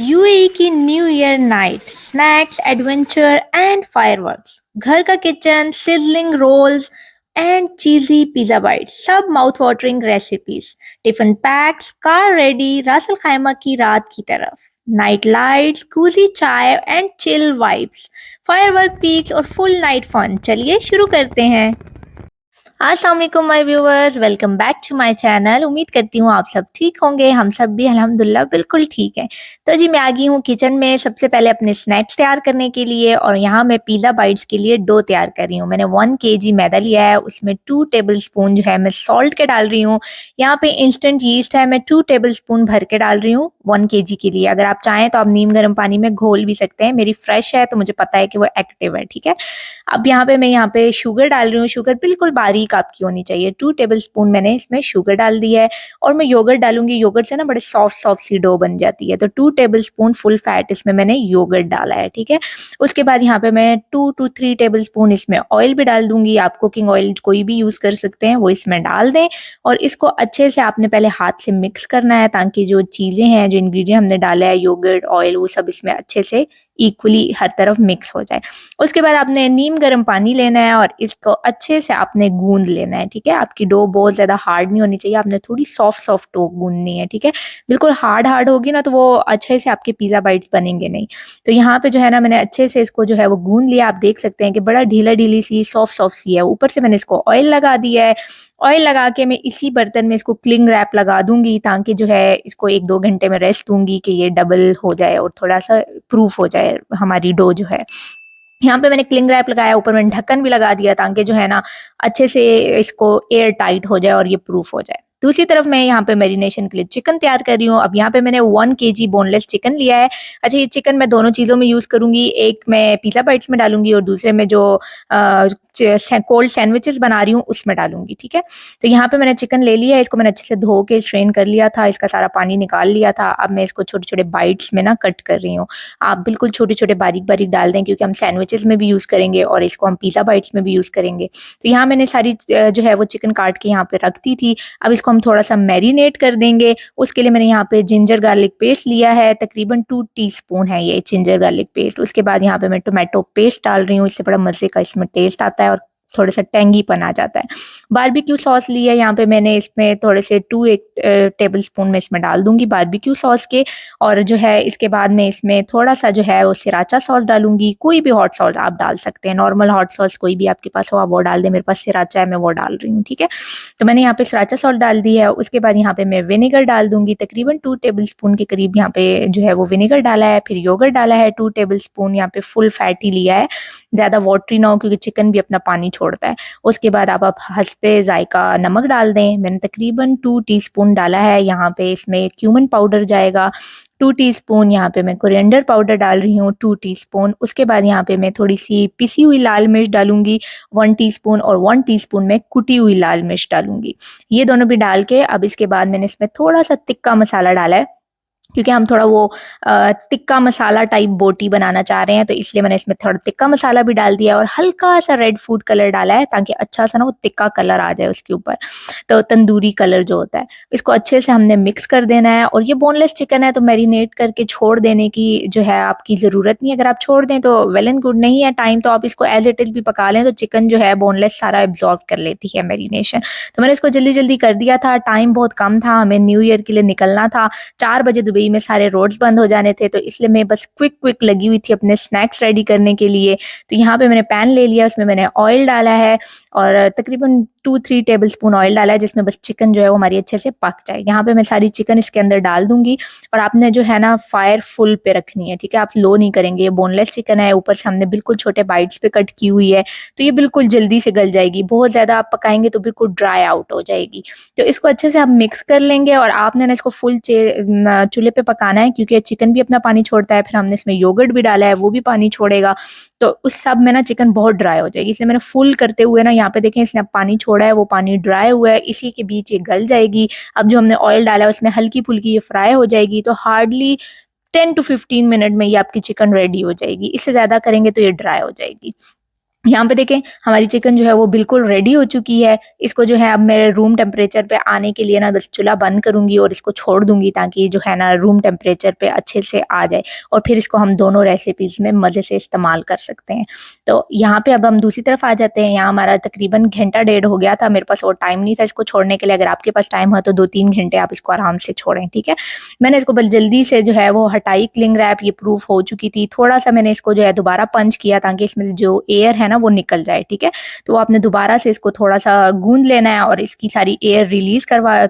UAE की new year night, snacks, adventure and fireworks. घर का kitchen, sizzling rolls and cheesy pizza bites, सब mouth watering recipes. Tiffin packs, car ready, Ras Al Khaimah की रात की तरफ। Night lights, cosy chai and chill vibes, firework peaks और full night fun. चलिए शुरू करते हैं। अस्सलाम वालेकुम my viewers, welcome back to my channel. उम्मीद करती हूँ आप सब ठीक होंगे। हम सब भी अल्हम्दुलिल्लाह बिल्कुल ठीक हैं। तो जी मैं आ गई हूँ किचन में सबसे पहले अपने स्नैक्स तैयार करने के लिए, और यहाँ मैं पिज़्ज़ा बाइट्स के लिए डो तैयार कर रही हूँ। मैंने 1 केजी मैदा लिया है, उसमें 2 टेबल स्पून जो है मैं सॉल्ट के डाल रही हूँ। यहाँ पे इंस्टेंट यीस्ट है, मैं 2 टेबल स्पून भर के डाल रही हूँ 1 केजी के लिए। अगर आप चाहें तो आप नीम गर्म पानी में घोल भी सकते हैं। मेरी फ्रेश है तो मुझे पता है कि वो एक्टिव है, ठीक है। अब यहाँ पे मैं यहाँ पे शुगर डाल रही हूँ। शुगर बिल्कुल बारीक आपकी होनी चाहिए। 2 टेबल स्पून मैंने इसमें शुगर डाल दी है, और मैं योगर्ट डालूंगी। योगर्ट से ना बड़े सॉफ्ट सॉफ्ट सी डो बन जाती है। तो 2 टेबल स्पून फुल फैट इसमें मैंने योगर्ट डाला है, ठीक है। उसके बाद यहाँ पे मैं 2 टू 3 टेबल स्पून इसमें ऑयल भी डाल दूंगी। आप कुकिंग ऑयल कोई भी यूज कर सकते हैं, वो इसमें डाल दें। और इसको अच्छे से आपने पहले हाथ से मिक्स करना है, ताकि जो चीजें हैं, जो इंग्रेडिएंट हमने डाला है, योगर्ट, ऑयल, वो सब इसमें अच्छे से इक्वली हर तरफ मिक्स हो जाए। उसके बाद आपने नीम गर्म पानी लेना है और इसको अच्छे से आपने गूंद लेना है, ठीक है। आपकी डो बहुत ज़्यादा हार्ड नहीं होनी चाहिए, आपने थोड़ी सॉफ्ट सॉफ्ट डो गूंदनी है, ठीक है। बिल्कुल हार्ड हार्ड होगी ना तो वो अच्छे से आपके पिज़्ज़ा बाइट्स बनेंगे नहीं। तो यहाँ पे जो है ना मैंने अच्छे से इसको जो है वो गूंद लिया। आप देख सकते हैं कि बड़ा ढीला ढीली सी सॉफ्ट सॉफ्ट सी है। ऊपर से मैंने इसको ऑयल लगा दिया है। ऑयल लगा के मैं इसी बर्तन में इसको क्लिंग रैप लगा दूंगी, ताकि जो है इसको 1-2 घंटे में रेस्ट दूंगी कि ये डबल हो जाए और थोड़ा सा प्रूफ हो जाए हमारी डो जो है। यहाँ पे मैंने क्लिंग रैप लगाया, ऊपर मैंने ढक्कन भी लगा दिया, ताकि जो है ना अच्छे से इसको एयर टाइट हो जाए और ये प्रूफ हो जाए। दूसरी तरफ मैं यहाँ पे मैरिनेशन के लिए चिकन तैयार कर रही हूँ। अब यहाँ पे मैंने 1 केजी बोनलेस चिकन लिया है। अच्छा, ये चिकन मैं दोनों चीज़ों में यूज़ करूंगी। एक मैं पिज़्ज़ा बाइट्स में डालूंगी और दूसरे में जो कोल्ड सैंडविचेस बना रही हूँ उसमें डालूंगी, ठीक है। तो यहाँ पे मैंने चिकन ले लिया है। इसको मैंने अच्छे से धो के स्ट्रेन कर लिया था, इसका सारा पानी निकाल लिया था। अब मैं इसको छोटे छोटे बाइट्स में ना कट कर रही हूँ। आप बिल्कुल छोटे छोटे बारीक बारीक डाल दें, क्योंकि हम सैंडविचेस में भी यूज़ करेंगे और इसको हम पिज़्ज़ा बाइट्स में भी यूज़ करेंगे। तो यहाँ मैंने सारी जो है वो चिकन काट के यहाँ पे रख दी थी। अब इसको हम थोड़ा सा मैरिनेट कर देंगे। उसके लिए मैंने यहाँ पे जिंजर गार्लिक पेस्ट लिया है, तकरीबन 2 टीस्पून है ये जिंजर गार्लिक पेस्ट। उसके बाद यहाँ पे मैं टोमेटो पेस्ट डाल रही हूँ, इससे बड़ा मज़े का इसमें टेस्ट आता है और थोड़ा सा टेंगीपन आ जाता है। बारबेक्यू सॉस ली है यहाँ पे मैंने, इसमें थोड़े से 2 एक टेबल स्पून में इसमें डाल दूंगी बारबेक्यू सॉस के। और जो है इसके बाद में इसमें थोड़ा सा जो है वो सिराचा सॉस डालूंगी। कोई भी हॉट सॉस आप डाल सकते हैं, नॉर्मल हॉट सॉस कोई भी आपके पास हो आप वो डाल दें। मेरे पास सिराचा है, मैं वो डाल रही हूँ, ठीक है। तो मैंने यहाँ पे सिराचा सॉस डाल दी है। उसके बाद यहाँ पे मैं विनेगर डाल दूंगी, तकरीबन 2 टेबल स्पून के करीब यहाँ पे जो है वो विनेगर डाला है। फिर योगर्ट डाला है 2 टेबल स्पून, यहाँ पे फुल फैट ही लिया है, ज़्यादा वाटरी ना हो क्योंकि चिकन भी अपना पानी छोड़ता है। उसके बाद आप हस्बे जायका नमक डाल दें। मैंने तकरीबन 2 टीस्पून डाला है। यहाँ पे इसमें क्यूमन पाउडर जाएगा 2 टीस्पून। यहाँ पे मैं कोरिएंडर पाउडर डाल रही हूँ 2 टीस्पून। उसके बाद यहाँ पे मैं थोड़ी सी पिसी हुई लाल मिर्च डालूंगी 1 टीस्पून, और 1 टीस्पून में कुटी हुई लाल मिर्च डालूंगी। ये दोनों भी डाल के अब इसके बाद मैंने इसमें थोड़ा सा तिक्का मसाला डाला है, क्योंकि हम थोड़ा वो तिक्का मसाला टाइप बोटी बनाना चाह रहे हैं, तो इसलिए मैंने इसमें थोड़ा तिक्का मसाला भी डाल दिया और हल्का सा रेड फूड कलर डाला है, ताकि अच्छा सा ना वो तिक्का कलर आ जाए उसके ऊपर। तो तंदूरी कलर जो होता है, इसको अच्छे से हमने मिक्स कर देना है। और ये बोनलेस चिकन है तो मैरिनेट करके छोड़ देने की जो है आपकी ज़रूरत नहीं है। अगर आप छोड़ दें तो वेल एंड गुड, नहीं है टाइम तो आप इसको एज इट इज़ भी पका लें, तो चिकन जो है बोनलेस सारा एब्जॉर्ब कर लेती है मैरिनेशन। तो मैंने इसको जल्दी जल्दी कर दिया था, टाइम बहुत कम था, हमें न्यू ईयर के लिए निकलना था। 4 बजे दुबई में सारे रोड्स बंद हो जाने थे, तो इसलिए मैं बस क्विक क्विक लगी हुई थी अपने स्नैक्स रेडी करने के लिए। तो यहाँ पे मैंने पैन ले लिया, उसमें मैंने ऑयल डाला है और तकरीबन 2-3 टेबल स्पून ऑयल डाला है, जिसमें बस चिकन जो है वो हमारी अच्छे से पक जाए। यहाँ पे मैं सारी चिकन इसके अंदर डाल दूंगी, और आपने जो है ना फायर फुल पे रखनी है, ठीक है। आप लो नहीं करेंगे। ये बोनलेस चिकन है, ऊपर से हमने बिल्कुल छोटे बाइट्स पे कट की हुई है, तो ये बिल्कुल जल्दी से गल जाएगी। बहुत ज़्यादा आप पकाएंगे तो बिल्कुल ड्राई आउट हो जाएगी। तो इसको अच्छे से आप मिक्स कर लेंगे, और आपने ना इसको फुल चूल्हे पे पकाना है, क्योंकि चिकन भी अपना पानी छोड़ता है। फिर हमने इसमें योगर्ट भी डाला है, वो भी पानी छोड़ेगा, तो उस सब में ना चिकन बहुत ड्राई हो जाएगी। इसलिए मैंने फुल करते हुए ना, यहाँ पे देखें इसने पानी छोड़ा है, वो पानी ड्राई हुआ है, इसी के बीच ये गल जाएगी। अब जो हमने ऑयल डाला है उसमें हल्की फुल्की ये फ्राई हो जाएगी, तो हार्डली 10 to 15 मिनट में ये आपकी चिकन रेडी हो जाएगी। इससे ज़्यादा करेंगे तो ये ड्राई हो जाएगी। यहाँ पे देखें हमारी चिकन जो है वो बिल्कुल रेडी हो चुकी है। इसको जो है अब मैं रूम टेम्परेचर पे आने के लिए ना बस चूल्हा बंद करूँगी और इसको छोड़ दूँगी ताकि जो है ना रूम टेम्परेचर पे अच्छे से आ जाए और फिर इसको हम दोनों रेसिपीज़ में मज़े से इस्तेमाल कर सकते हैं। तो यहाँ पे अब हम दूसरी तरफ आ जाते हैं। यहाँ हमारा तकरीबन घंटा डेढ़ हो गया था, मेरे पास और टाइम नहीं था इसको छोड़ने के लिए। अगर आपके पास टाइम हो तो 2-3 घंटे आप इसको आराम से छोड़ें, ठीक है? मैंने इसको बस जल्दी से जो है वो हटाई क्लिंग रैप, ये प्रूफ हो चुकी थी। थोड़ा-सा मैंने इसको जो है दोबारा पंच किया ताकि इसमें से जो एयर है ना वो निकल जाए, ठीक है? तो आपने दोबारा से इसको थोड़ा-सा गूँध लेना है और इसकी सारी एयर रिलीज़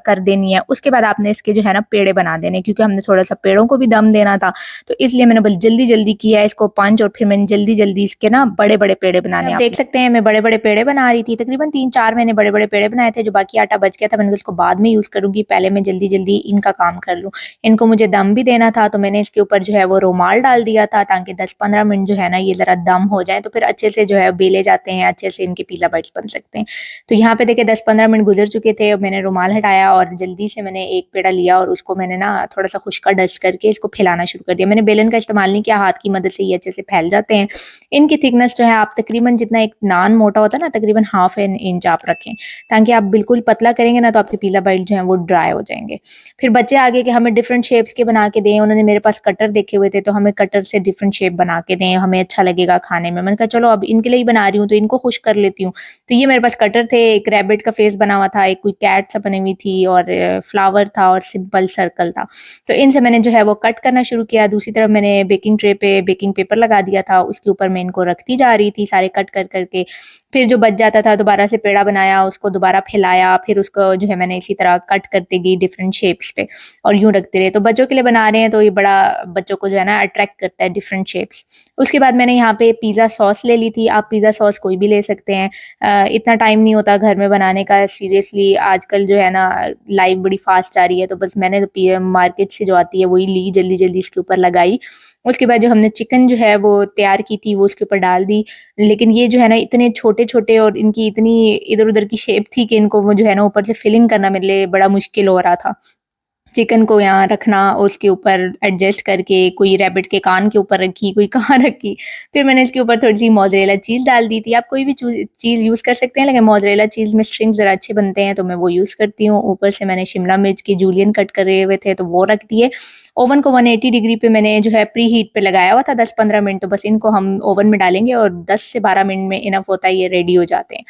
कर देनी है। उसके बाद आपने इसके जो है ना पेड़े बना देने हैं, क्योंकि हमने थोड़ा-सा पेड़ों को भी दम देना था। तो इसलिए मैंने बस जल्दी-जल्दी किया है इसको पंच, और फिर मैंने जल्दी-जल्दी इसके ना बड़े-बड़े पेड़े बनाने। आप देख सकते हैं मैं बड़े-बड़े पेड़े बना रही थी। तकरीबन 3-4 मैंने बड़े-बड़े पेड़े बनाए थे, जो बाकी आटा बच गया था मैंने कहा इसको बाद में यूज़ करूँगी, पहले मैं जल्दी-जल्दी इनका काम कर लूँ। इनको मुझे दम भी देना था, तो मैंने इसके ऊपर जो है वो रुमाल डाल दिया था ताकि 10-15 मिनट जो है ना ये ज़रा दम हो जाए, तो फिर अच्छे से जो है बेले जाते हैं, अच्छे से इनके पिज़्ज़ा बाइट्स बन सकते हैं। तो यहाँ पे देखिए 10-15 मिनट गुज़र चुके थे, मैंने रुमाल हटाया और जल्दी से मैंने एक पेड़ा लिया और उसको मैंने ना थोड़ा-सा खुशका डस्ट करके इसको फैलाना शुरू कर दिया। मैंने बेलन का इस्तेमाल नहीं किया, हाथ की मदद से ये अच्छे से फैल जाते हैं। इनकी थिकनेस जो है आप तकरीबन जितना एक नान मोटा होता है ना, तकरीबन हाफ एन इंच आप रखें, ताकि आप बिल्कुल पतला करेंगे ना तो आपके पिज़्ज़ा बाइट जो हैं वो ड्राई हो जाएँगे। फिर बच्चे आगे के हमें डिफरेंट शेप्स के बना के दें, उन्होंने मेरे पास कटर देखे हुए थे, तो हमें कटर से डिफरेंट शेप बना के दें, हमें अच्छा लगेगा खाने में। मैंने कहा चलो अब इनके लिए ही बना रही हूँ तो इनको खुश कर लेती हूँ। तो ये मेरे पास कटर थे, एक रैबिट का फेस बना हुआ था, एक कोई कैट सा बनी हुई थी और फ्लावर था और सिंपल सर्कल था। तो इनसे मैंने जो है वो कट करना शुरू किया। दूसरी तरफ मैंने बेकिंग ट्रे पे बेकिंग पेपर लगा दिया था, उसके ऊपर मैं इनको रखती जा रही थी सारे कट कर के। फिर जो बच जाता था दोबारा से पेड़ा बनाया, उसको दोबारा फैलाया, फिर उसको जो है मैंने इसी तरह कट करती गई डिफरेंट शेप्स पे और यूँ रखते रहे। तो बच्चों के लिए बना रहे हैं तो ये बड़ा बच्चों को जो है ना अट्रैक्ट करता है डिफरेंट शेप्स। उसके बाद मैंने यहाँ पे पिज़्ज़ा सॉस ले ली थी, आप पिज़्ज़ा सॉस कोई भी ले सकते हैं। इतना टाइम नहीं होता घर में बनाने का, सीरियसली आजकल जो है ना लाइफ बड़ी फ़ास्ट जा रही है, तो बस मैंने तो पी मार्केट से जो आती है वही ली, जल्दी-जल्दी इसके ऊपर लगाई। उसके बाद जो हमने चिकन जो है वो तैयार की थी वो उसके ऊपर डाल दी। लेकिन ये जो है ना इतने छोटे-छोटे और इनकी इतनी इधर-उधर की शेप थी कि इनको वो जो है ना ऊपर से फिलिंग करना मेरे लिए बड़ा मुश्किल हो रहा था। चिकन को यहाँ रखना और उसके ऊपर एडजस्ट करके कोई रैबिट के कान के ऊपर रखी, कोई कहाँ रखी। फिर मैंने इसके ऊपर थोड़ी-सी मोज़रेला चीज़ डाल दी थी। आप कोई भी चीज़ यूज़ कर सकते हैं, लेकिन मोज़रेला चीज़ में स्ट्रिंग्स ज़रा अच्छे बनते हैं तो मैं वो यूज़ करती हूँ। ऊपर से मैंने शिमला मिर्च के जूलियन कट करे हुए थे तो वो रख दिए। ओवन को 180 डिग्री पे मैंने जो है प्री हीट पे लगाया हुआ था 10-15 मिनट, तो बस इनको हम ओवन में डालेंगे और 10 से 12 मिनट में इनफ होता है, ये रेडी हो जाते हैं।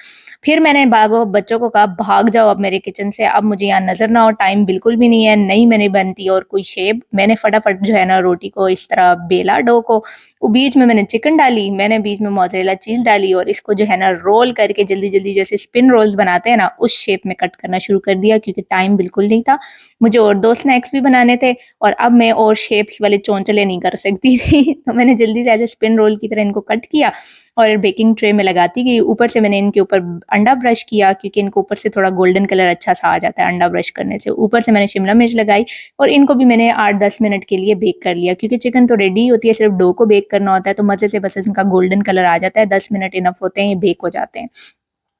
फिर मैंने भागो बच्चों को कहा भाग जाओ अब मेरे किचन से, अब मुझे यहाँ नज़र ना हो, टाइम बिल्कुल भी नहीं है, नहीं मैंने बनती और कोई शेप। मैंने फटाफट जो है ना रोटी को इस तरह बेला डो को, वो बीच में मैंने चिकन डाली, मैंने बीच में मोज़रेला चीज़ डाली और इसको जो है ना रोल करके जल्दी-जल्दी जैसे स्पिन रोल्स बनाते हैं ना, उस शेप में कट करना शुरू कर दिया, क्योंकि टाइम बिल्कुल नहीं था। मुझे और 2 स्नैक्स भी बनाने थे और अब मैं और शेप्स वाले चोंचले नहीं कर सकती थी। तो मैंने जल्दी से ऐसे स्पिन रोल की तरह इनको कट किया और बेकिंग ट्रे में लगाती गई। ऊपर से मैंने इनके ऊपर अंडा ब्रश किया, क्योंकि इनको ऊपर से थोड़ा गोल्डन कलर अच्छा सा आ जाता है अंडा ब्रश करने से। ऊपर से मैंने शिमला मिर्च लगाई और इनको भी मैंने 8-10 मिनट के लिए बेक कर लिया, क्योंकि चिकन तो रेडी होती है, सिर्फ डो को बेक करना होता है, तो मज़े से बस इनका गोल्डन कलर आ जाता है, 10 मिनट इनफ होते हैं, ये बेक हो जाते हैं।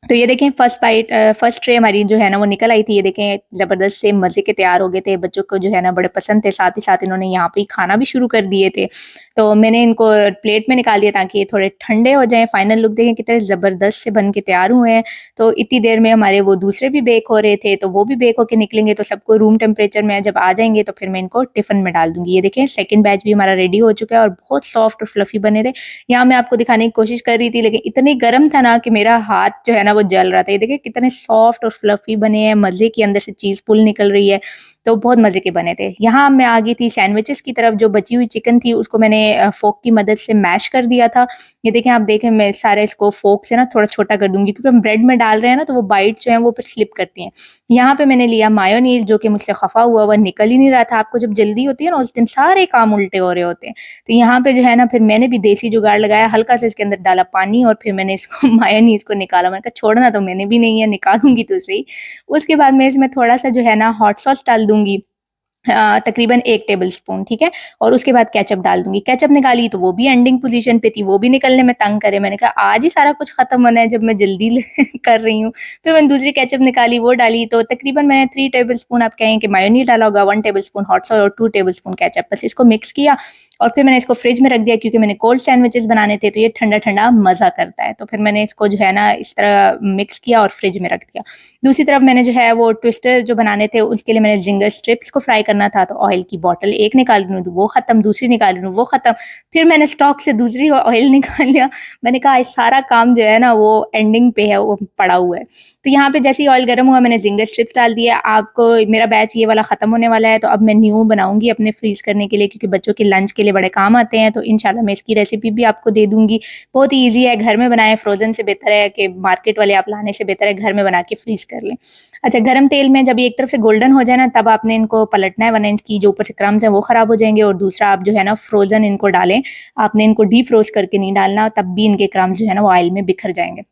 तो ये देखें फर्स्ट ट्रे हमारी जो है ना वो निकल आई थी। ये देखें ज़बरदस्त से मज़े के तैयार हो गए थे। बच्चों को जो है ना बड़े पसंद थे, साथ ही साथ इन्होंने यहाँ पे ही खाना भी शुरू कर दिए थे। तो मैंने इनको प्लेट में निकाल दिया ताकि ये थोड़े ठंडे हो जाएँ। फाइनल लुक देखें कितने ज़बरदस्त से बन के तैयार हुए हैं। तो इतनी देर में हमारे वो दूसरे भी बेक हो रहे थे, तो वो भी बेक होके निकलेंगे तो सबको रूम टेम्परेचर में जब आ जाएँगे तो फिर मैं इनको टिफ़िन में डाल दूँगी। ये देखें सेकंड बैच भी हमारा रेडी हो चुका है और बहुत सॉफ्ट और फ्लफ़ी बने थे। यहाँ मैं आपको दिखाने की कोशिश कर रही थी, लेकिन इतनी गर्म था ना कि मेरा हाथ जो है ना वो जल रहा था। ये देखिए कितने सॉफ्ट और फ्लफी बने हैं, मज़े की अंदर से चीज़ पुल निकल रही है, तो बहुत मज़े के बने थे। यहाँ मैं आ गई थी सैंडविचेज़ की तरफ। जो बची हुई चिकन थी उसको मैंने फ़ोर्क की मदद से मैश कर दिया था। ये देखें, आप देखें मैं सारे इसको फ़ोर्क से ना थोड़ा छोटा कर दूँगी, क्योंकि हम ब्रेड में डाल रहे हैं ना तो वो बाइट्स जो हैं वो फिर स्लिप करती हैं। यहाँ पे मैंने लिया मायोनीज़, जो कि मुझसे ख़फ़ा हुआ हुआ निकल ही नहीं रहा था। आपको जब जल्दी होती है ना उस दिन सारे काम उल्टे हो रहे होते हैं। तो यहाँ पे जो है ना फिर मैंने भी देसी जुगाड़ लगाया, हल्का सा इसके अंदर डाला पानी और फिर मैंने इसको मायोनीज़ को निकाला। मैंने कहा छोड़ना तो मैंने भी नहीं है, निकालूँगी तो सही। उसके बाद मैं इसमें थोड़ा-सा जो है ना हॉट सॉस डाल दूँगी तकरीबन 1 टेबलस्पून, ठीक है? और उसके बाद केचअप डाल दूँगी। केचअप निकाली तो वो भी एंडिंग पोज़ीशन पे थी, वो भी निकलने में तंग करे। मैंने कहा आज ही सारा कुछ ख़त्म होना है जब मैं जल्दी कर रही हूँ। फिर मैंने दूसरी केचअप निकाली, वो डाली तो तकरीबन मैंने 3 टेबलस्पून आप कहें कि मेयोनीज़ डाला होगा, 1 टेबलस्पून हॉट सॉस और 2 टेबलस्पून केचअप। बस इसको मिक्स किया और फिर मैंने इसको फ्रिज में रख दिया क्योंकि मैंने कोल्ड सैंडविचेज़ बनाने थे, तो ये ठंडा-ठंडा मज़ा करता है। तो फिर मैंने इसको जो है ना इस तरह मिक्स किया और फ्रिज में रख दिया। दूसरी तरफ मैंने जो है वो ट्विस्टर जो बनाने थे उसके लिए मैंने ज़िंगर स्ट्रिप्स को फ्राई करना था, तो ऑयल की बॉटल एक निकाल लूँ तो वो ख़त्म, दूसरी निकाल लूँ वो ख़त्म। फिर मैंने स्टॉक से दूसरी ऑयल निकाल लिया। मैंने कहा आज सारा काम जो है ना वो एंडिंग पे है, वो पड़ा हुआ है। तो यहाँ पे जैसे ही ऑयल गर्म हुआ मैंने ज़िंगर स्ट्रिप्स डाल दिया। आपको मेरा बैच ये वाला ख़त्म होने वाला है, तो अब मैं न्यू बनाऊँगी अपने फ्रीज़ करने के लिए क्योंकि बच्चों के लंच के लिए बड़े काम आते हैं, तो इंशाल्लाह मैं इसकी रेसिपी भी आपको दे दूँगी। बहुत ही ईज़ी है, घर में बनाएँ, फ्रोज़न से बेहतर है कि मार्केट वाले आप लाने से बेहतर है घर में बना के फ्रीज़ कर लें। अच्छा, गरम तेल में जब ये एक तरफ से गोल्डन हो जाए ना तब आपने इनको पलटना है, वरना इनकी जो ऊपर से क्रम्स हैं वो खराब हो जाएँगे और दूसरा आप जो है ना फ्रोज़न इनको डालें। आपने इनको डीफ्रोस्ट करके नहीं डालना, तब भी इनके क्रम्स जो है ना वो ऑयल में बिखर जाएँगे।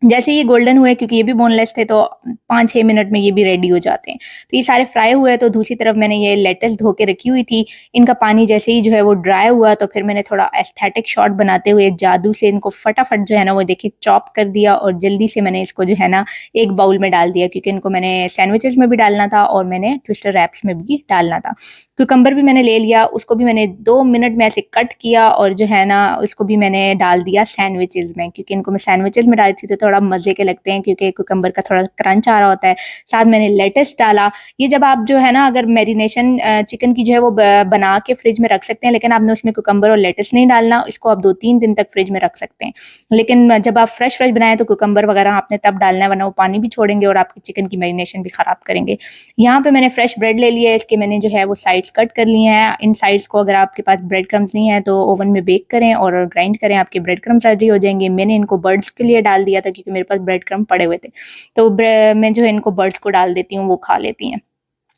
जैसे ये गोल्डन हुए क्योंकि ये भी बोनलेस थे तो 5-6 मिनट में ये भी रेडी हो जाते हैं। तो ये सारे फ्राई हुए तो दूसरी तरफ मैंने ये लेट्स धो के रखी हुई थी। इनका पानी जैसे ही जो है वो ड्राई हुआ तो फिर मैंने थोड़ा एस्थेटिक शॉट बनाते हुए जादू से इनको फटाफट जो है ना वो देखिए चॉप कर दिया और जल्दी से मैंने इसको जो है ना एक बाउल में डाल दिया क्योंकि इनको मैंने सैंडविचेज़ में भी डालना था और मैंने ट्विस्टर रैप्स में भी डालना था। क्यूकम्बर भी मैंने ले लिया, उसको भी मैंने 2 मिनट में ऐसे कट किया और जो है ना उसको भी मैंने डाल दिया सैंडविचेज़ में क्योंकि इनको मैं सैंडविचेज़ में डाली थी तो थोड़ा मज़े के लगते हैं क्योंकि क्यूकम्बर का थोड़ा क्रंच आ रहा होता है। साथ मैंने लेट्स डाला। ये जब आप जो है ना अगर मैरिनेशन चिकन की जो है वो बना के फ्रिज में रख सकते हैं लेकिन आपने उसमें क्यूकम्बर और लेट्स नहीं डालना, इसको आप 2-3 दिन तक फ्रिज में रख सकते हैं। लेकिन जब आप फ्रेश बनाएँ तो क्यूकम्बर वगैरह आपने तब डालना है वरना वो पानी भी छोड़ेंगे और आपकी चिकन की मैरिनेशन भी खराब करेंगे। यहाँ पे मैंने फ्रेश ब्रेड ले लिया है, इसके मैंने जो है वो साइड्स कट कर लिए हैं। इन साइड्स को अगर आपके पास ब्रेड क्रम्स नहीं है तो ओवन में बेक करें और ग्राइंड करें, आपके ब्रेड क्रम्स रेडी हो जाएँगे। मैंने इनको बर्ड्स के लिए डाल दिया था क्योंकि मेरे पास ब्रेड क्रम्ब पड़े हुए थे। तो मैं जो है इनको बर्ड्स को डाल देती हूँ, वो खा लेती हैं।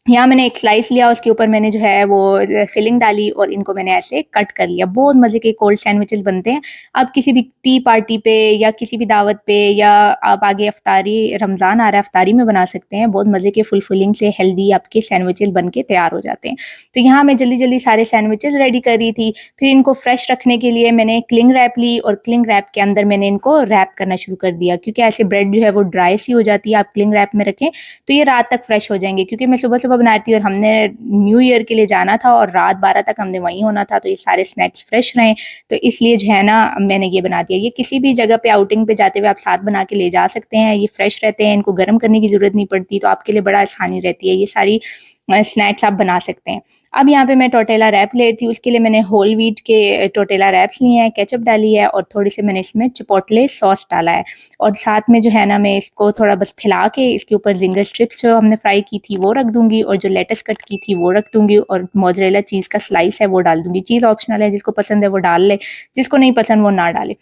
यहाँ मैंने एक स्लाइस लिया, उसके ऊपर मैंने जो है वो फिलिंग डाली और इनको मैंने ऐसे कट कर लिया। बहुत मज़े के कोल्ड सैंडविचेज़ बनते हैं। आप किसी भी टी पार्टी पे या किसी भी दावत पे या आप आगे इफ्तारी रमज़ान आ रहा है, इफ्तारी में बना सकते हैं। बहुत मज़े के फुलफिलिंग से हेल्दी आपके सैंडविचेज़ बन के तैयार हो जाते हैं। तो यहाँ मैं जल्दी-जल्दी सारे सैंडविचेज़ रेडी कर रही थी। फिर इनको फ्रेश रखने के लिए मैंने क्लिंग रैप ली और क्लिंग रैप के अंदर मैंने इनको रैप करना शुरू कर दिया क्योंकि ऐसे ब्रेड जो है वो ड्राई सी हो जाती है, आप क्लिंग रैप में रखें तो ये रात तक फ्रेश हो जाएँगे क्योंकि मैं सुबह-सुबह बनाई थी और हमने न्यू ईयर के लिए जाना था और रात 12 तक हमने वहीं होना था, तो ये सारे स्नैक्स फ्रेश रहें, तो इसलिए जो है ना मैंने ये बना दिया। ये किसी भी जगह पे आउटिंग पे जाते हुए आप साथ बना के ले जा सकते हैं, ये फ्रेश रहते हैं, इनको गरम करने की ज़रूरत नहीं पड़ती, तो आपके लिए बड़ा आसानी रहती है। ये सारी स्नैक्स आप बना सकते हैं। अब यहाँ पे मैं टोर्टेला रैप ले रही थी, उसके लिए मैंने होल व्हीट के टोर्टेला रैप्स लिए हैं, केचअप डाली है और थोड़ी-सी मैंने इसमें चिपोटले सॉस डाला है और साथ में जो है ना मैं इसको थोड़ा बस फैला के इसके ऊपर ज़िंगर स्ट्रिप्स जो हमने फ्राई की थी वो रख दूँगी और जो लेट्स कट की थी वो रख दूँगी और मोज़रेला चीज़ का स्लाइस है वो डाल दूँगी। चीज़ ऑप्शनल है, जिसको पसंद है वो डाल ले, जिसको नहीं पसंद वो ना डाले।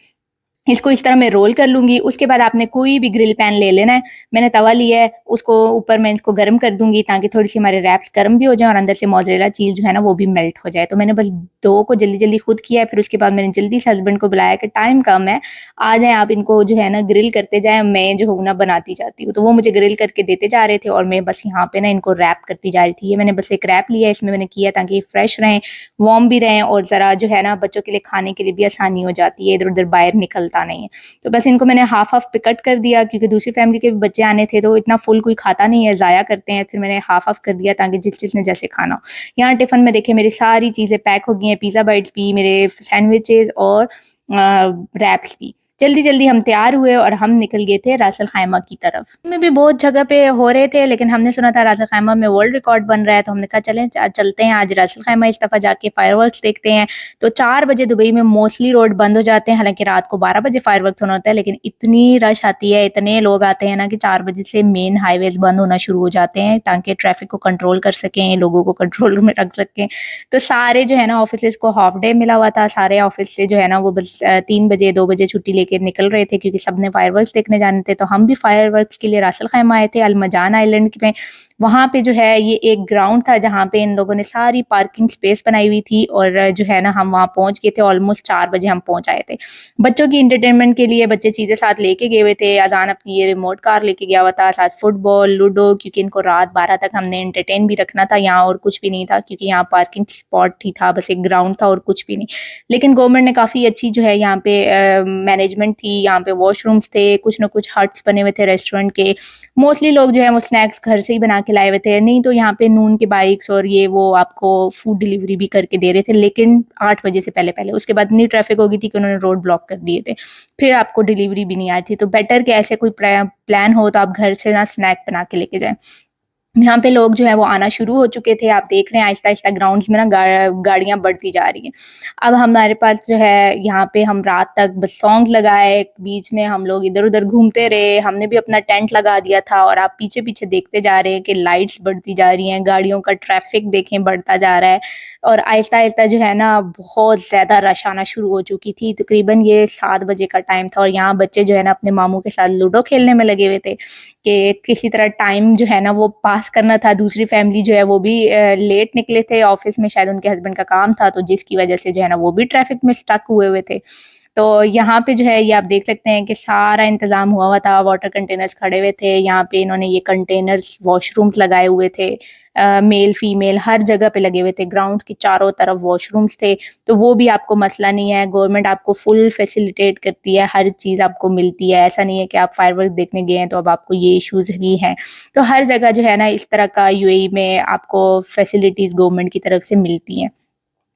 इसको इस तरह मैं रोल कर लूँगी, उसके बाद आपने कोई भी ग्रिल पैन ले लेना है। मैंने तवा लिया है, उसको ऊपर मैं इसको गरम कर दूँगी ताकि थोड़ी-सी हमारे रैप्स गरम भी हो जाएँ और अंदर से मोज़रेला चीज़ जो है ना वो भी मेल्ट हो जाए। तो मैंने बस डो को जल्दी-जल्दी खुद किया है, फिर उसके बाद मैंने जल्दी से हस्बैंड को बुलाया कि टाइम कम है, आ जाएँ आप इनको जो है ना ग्रिल करते जाएँ, मैं जो हूँ ना बनाती जाती हूँ। तो वो मुझे ग्रिल करके देते जा रहे थे और मैं बस यहाँ पे ना इनको रैप करती जा रही थी। ये मैंने बस एक रैप लिया है, इसमें मैंने किया ताकि ये फ्रेश रहें, वार्म भी रहें और ज़रा जो है ना बच्चों के लिए खाने के लिए भी आसानी हो जाती है, इधर-उधर बाहर निकलता नहीं है। तो बस इनको मैंने हाफ-हाफ पे कट कर दिया क्योंकि दूसरी फैमिली के भी बच्चे आने थे तो इतना फुल कोई खाता नहीं है, ज़ाया करते हैं। फिर मैंने हाफ-हाफ कर दिया ताकि जिसने जैसे खाना हो। यहाँ टिफ़िन में देखिए मेरी सारी चीज़ें पैक हो गई हैं, पिज़्ज़ा बाइट्स भी, मेरे सैंडविचेज़ और रैप्स भी। जल्दी-जल्दी हम तैयार हुए और हम निकल गए थे रास अल खैमा की तरफ। में भी बहुत जगह पे हो रहे थे लेकिन हमने सुना था रास अल खैमा में वर्ल्ड रिकॉर्ड बन रहा है तो हमने कहा चलें चलते हैं आज रास अल खैमा इस दफ़ा जाके फायरवर्क्स देखते हैं। तो 4 बजे दुबई में मोस्टली रोड बंद हो जाते हैं, हालाँकि रात को 12 बजे फायरवर्क्स होना होता है, लेकिन इतनी रश आती है, इतने लोग आते हैं ना कि 4 बजे से मेन हाईवेज़ बंद होना शुरू हो जाते हैं, ताकि ट्रैफ़िक को कंट्रोल कर सकें, लोगों को कंट्रोल में रख सकें। तो सारे जो है ना ऑफ़िसेज़ को हाफ डे मिला हुआ था, सारे ऑफ़िस से जो है ना वो बस 3 बजे, 2 बजे छुट्टी लेके निकल रहे थे क्योंकि सबने फायरवर्क्स देखने जाने थे। तो हम भी फायरवर्क्स के लिए रास अल खैमा आए थे, अल मजान आइलैंड में। वहाँ पे जो है ये एक ग्राउंड था जहाँ पे इन लोगों ने सारी पार्किंग स्पेस बनाई हुई थी और जो है ना हम वहाँ पहुँच गए थे, ऑलमोस्ट 4 बजे हम पहुँच आए थे। बच्चों की एंटरटेनमेंट के लिए बच्चे चीज़ें साथ लेके गए हुए थे, अज़ान अपनी ये रिमोट कार लेके गया हुआ था, साथ फुटबॉल, लूडो, क्योंकि इनको रात 12 तक हमने एंटरटेन भी रखना था यहाँ, और कुछ भी नहीं था क्योंकि यहाँ पार्किंग स्पॉट ही था, बस एक ग्राउंड था और कुछ भी नहीं। लेकिन गवर्नमेंट ने काफ़ी अच्छी जो है यहाँ पे मैनेजमेंट थी, यहाँ पे वॉशरूम्स थे, कुछ ना कुछ हट्स बने हुए थे रेस्टोरेंट के। मोस्टली लोग जो है वो स्नैक्स घर से ही बना के लाए हुए थे, नहीं तो यहाँ पे नून के बाइक्स और ये वो आपको फूड डिलीवरी भी करके दे रहे थे, लेकिन 8 बजे से पहले-पहले। उसके बाद इतनी ट्रैफिक हो गई थी कि उन्होंने रोड ब्लॉक कर दिए थे। फिर आपको डिलीवरी भी नहीं आई थी, तो बेटर कि ऐसे कोई प्लान हो तो आप घर से ना स्नैक बना के लेके जाएँ। यहाँ पे लोग जो है वो आना शुरू हो चुके थे। आप देख रहे हैं आहिस्ता-आहिस्ता ग्राउंड्स में ना गाड़ियाँ बढ़ती जा रही हैं। अब हमारे पास जो है यहाँ पे हम रात तक बस सॉन्ग्स लगाए, बीच में हम लोग इधर-उधर घूमते रहे। हमने भी अपना टेंट लगा दिया था और आप पीछे-पीछे देखते जा रहे हैं कि लाइट्स बढ़ती जा रही हैं, गाड़ियों का ट्रैफिक देखें बढ़ता जा रहा है और आहिस्ता-आहिस्ता जो है ना बहुत ज़्यादा रश आना शुरू हो चुकी थी। तकरीबन ये 7 बजे का टाइम था और यहाँ बच्चे जो है ना अपने मामू के साथ लूडो खेलने में लगे हुए थे। कि किसी तरह टाइम जो है ना वो पास करना था। दूसरी फैमिली जो है वो भी लेट निकले थे ऑफ़िस में, शायद उनके हस्बैंड का काम था, तो जिसकी वज़ह से जो है ना वो भी ट्रैफ़िक में स्टक हुए थे। तो यहाँ पे जो है ये आप देख सकते हैं कि सारा इंतज़ाम हुआ हुआ था, वाटर कंटेनर्स खड़े हुए थे, यहाँ पे इन्होंने ये कंटेनर्स वॉशरूम्स लगाए हुए थे। मेल फीमेल हर जगह पे लगे हुए थे, ग्राउंड की चारों तरफ वॉशरूम्स थे, तो वो भी आपको मसला नहीं है, गवर्नमेंट आपको फुल फैसिलिटेट करती है, हर चीज़ आपको मिलती है। ऐसा नहीं है कि आप फायरवर्क देखने गए हैं तो अब आपको ये इश्यूज़ भी हैं। तो हर जगह जो है ना इस तरह का यूएई में आपको फैसिलिटीज़ गवर्नमेंट की तरफ से मिलती हैं।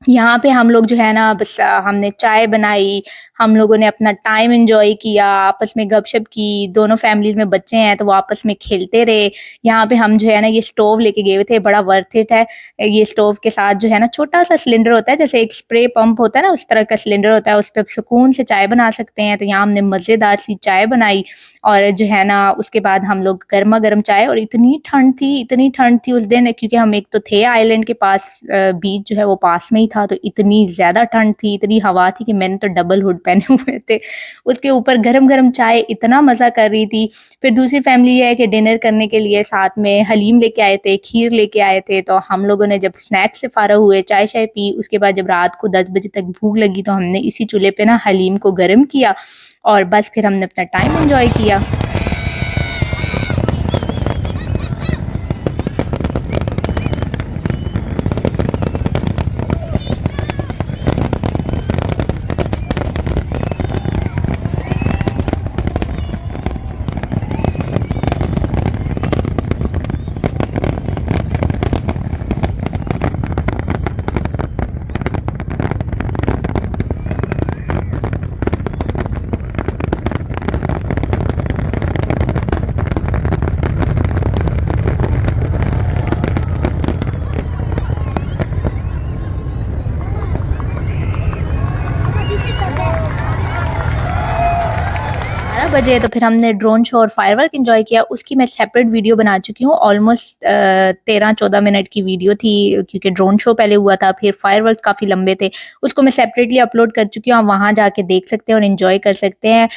यहाँ पे हम लोग जो है ना बस हमने चाय बनाई, हम लोगों ने अपना टाइम एन्जॉय किया, आपस में गपशप की, दोनों फैमिलीज़ में बच्चे हैं तो वो आपस में खेलते रहे। यहाँ पे हम जो है ना ये स्टोव लेके गए हुए थे, बड़ा वर्थ इट है। ये स्टोव के साथ जो है ना छोटा-सा सिलेंडर होता है, जैसे एक स्प्रे पंप होता है ना, उस तरह का सिलेंडर होता है, उस पे आप सुकून से चाय बना सकते हैं। तो यहाँ हमने मज़ेदार सी चाय बनाई और जो है ना उसके बाद हम लोग गरमा-गरम चाय, और इतनी ठंड थी उस दिन, क्योंकि हम एक तो थे आइलैंड के पास, बीच जो है वो पास में ही था, तो इतनी ज़्यादा ठंड थी, इतनी हवा थी कि मैंने तो डबल हुड पहने हुए थे। उसके ऊपर गरम-गरम चाय, इतना मज़ा कर रही थी। फिर दूसरी फैमिली ये है कि डिनर करने के लिए साथ में हलीम लेके आए थे, खीर लेके आए थे, तो हम लोगों ने जब स्नैक्स से फ़ारग हुए, चाय-शाय पी, उसके बाद जब रात को 10 बजे तक भूख लगी तो हमने इसी चूल्हे पे ना हलीम को गरम किया और बस फिर हमने अपना टाइम एन्जॉय किया। बजे तो फिर हमने ड्रोन शो और फायरवर्क एंजॉय किया। उसकी मैं सेपरेट वीडियो बना चुकी हूँ, ऑलमोस्ट 13-14 मिनट की वीडियो थी, क्योंकि ड्रोन शो पहले हुआ था, फिर फायरवर्क काफ़ी लंबे थे। उसको मैं सेपरेटली अपलोड कर चुकी हूँ, आप वहाँ जाके देख सकते हैं और एंजॉय कर सकते हैं।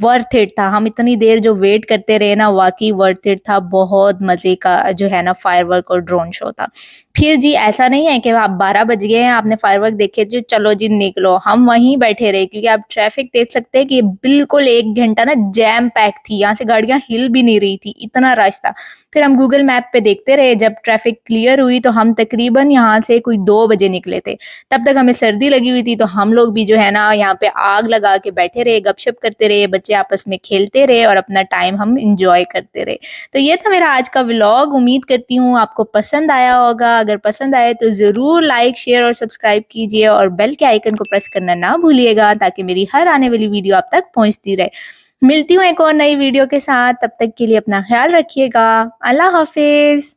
वर्थ इट था, हम इतनी देर जो वेट करते रहे ना, वाकई वर्थ इट था। बहुत मज़े का जो है ना फायरवर्क और ड्रोन शो था। फिर जी ऐसा नहीं है कि आप 12 बज गए हैं, आपने फायरवर्क देखे जी चलो जी निकलो, हम वहीं बैठे रहे, क्योंकि आप ट्रैफिक देख सकते हैं कि बिल्कुल 1 घंटा ना जैम पैक थी, यहाँ से गाड़ियाँ हिल भी नहीं रही थी, इतना रश था। फिर हम गूगल मैप पे देखते रहे, जब ट्रैफिक क्लियर हुई तो हम तकरीबन यहाँ से कोई 2 बजे निकले थे। तब तक हमें सर्दी लगी हुई थी, तो हम लोग भी जो है ना यहाँ पे आग लगा के बैठे रहे, गपशप करते रहे, बच्चे आपस में खेलते रहे और अपना टाइम हम एन्जॉय करते रहे। तो ये था मेरा आज का व्लॉग, उम्मीद करती हूँ आपको पसंद आया होगा। अगर पसंद आए तो ज़रूर लाइक, शेयर और सब्सक्राइब कीजिए और बेल के आइकन को प्रेस करना ना भूलिएगा, ताकि मेरी हर आने वाली वीडियो आप तक पहुँचती रहे। मिलती हूँ एक और नई वीडियो के साथ, तब तक के लिए अपना ख्याल रखिएगा। अल्लाह हाफ़िज़।